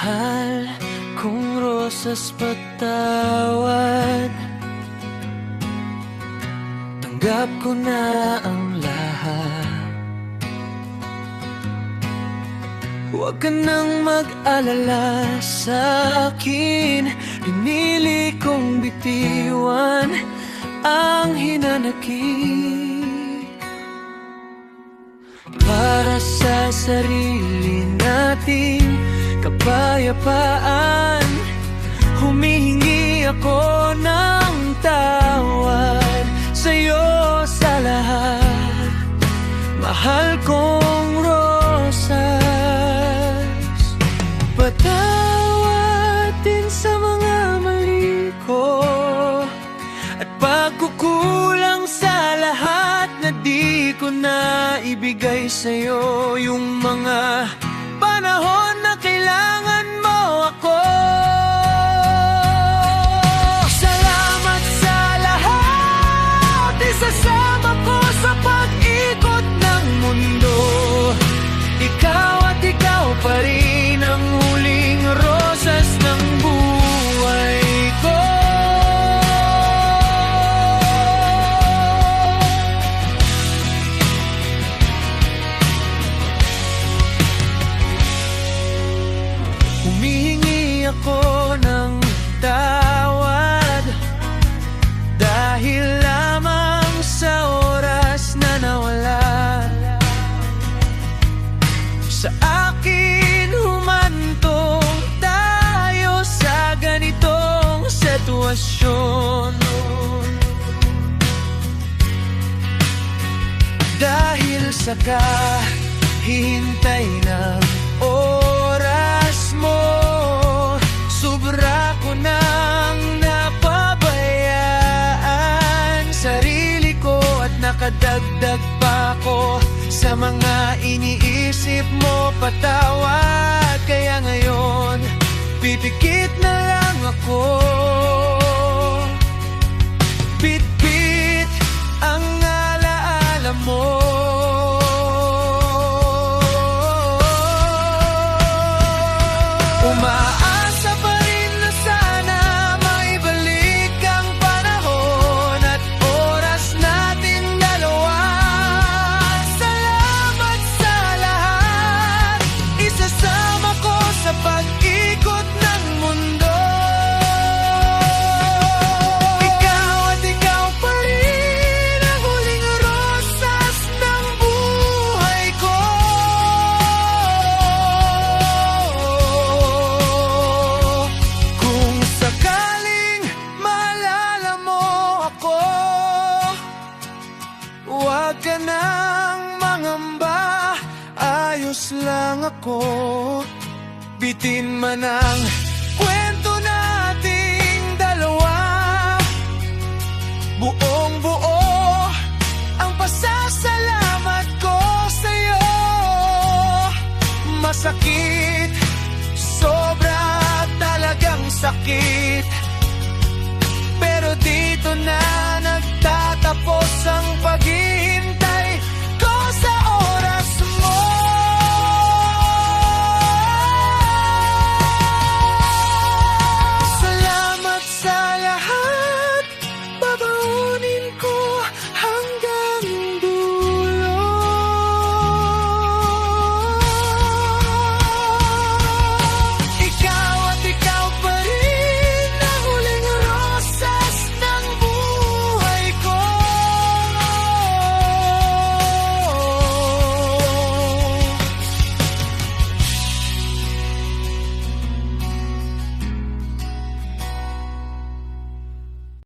Mahal kong rosas, patawad. Tanggap ko na ang lahat. Huwag ka nang mag-alala sa akin. Pinili kong bitiwan ang hinanakit para sa sarili nating kapayapaan. Humihingi ako ng tawad sa'yo sa lahat, mahal kong rosas. Patawad din sa mga mali ko at pagkukulang sa lahat na di ko na ibigay sa'yo. Yung mga panahon na kailangan mo ako. Salamat sa lahat, isasama ko sa pag-ikot ng mundo. Ikaw at ikaw pa rin ang huling rosas ng buhay ko. Humihingi ako ng tawad dahil lamang sa oras na nawala. Sa akin humantong tayo sa ganitong sitwasyon. Dahil sa kahihintay ng oras mo, sobra ko nang napabayaan sarili ko at nakadagdag pa ko sa mga iniisip mo. Patawad, kaya ngayon pipikit na lang ako. Bit-bit ang alaala mo. Umaasa pa rin na sana maibalik ang panahon at oras natin dalawa. Salamat sa lahat, isasama ko sa pag-ikot ng mundo. Ikaw at ikaw pa rin ang huling rosas ng buhay ko. Kung sakaling maalala mo ako, huwag ka nang mangamba, ayos lang ako. Bitin man ang kwento nating dalawa, buong buo ang pasasalamat ko sa'yo. Masakit, sobra talagang sakit, pero dito na nagtatapos ang pag-ibig.